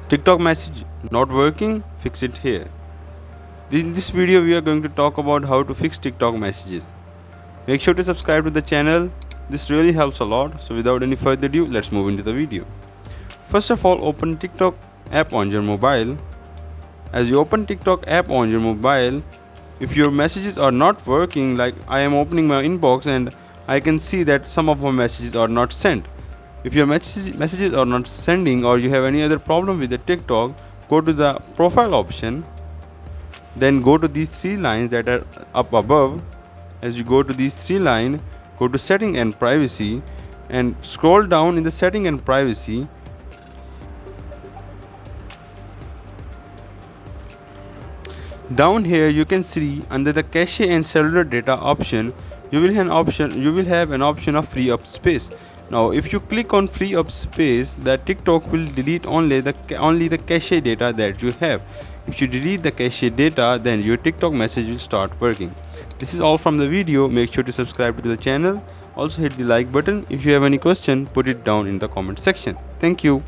TikTok message not working? Fix it here. In this video we are going to talk about how to fix TikTok messages. Make sure to subscribe to the channel. This really helps a lot. So without any further ado, let's move into the video. First of all, open TikTok app on your mobile. As you open TikTok app on your mobile, if your messages are not working, like I am opening my inbox and I can see that some of my messages are not sent. If your messages are not sending, or you have any other problem with the TikTok, go to the profile option. Then go to these three lines that are up above. As you go to these three lines, go to setting and privacy and scroll down in the setting and privacy. Down here you can see under the cache and cellular data option, you will have an option of free up space. Now if you click on free up space, the TikTok will delete only the cache data that you have. If you delete the cache data, then your TikTok message will start working. This is all from the video. Make sure to subscribe to the channel. Also hit the like button. If you have any question, put it down in the comment section. Thank you.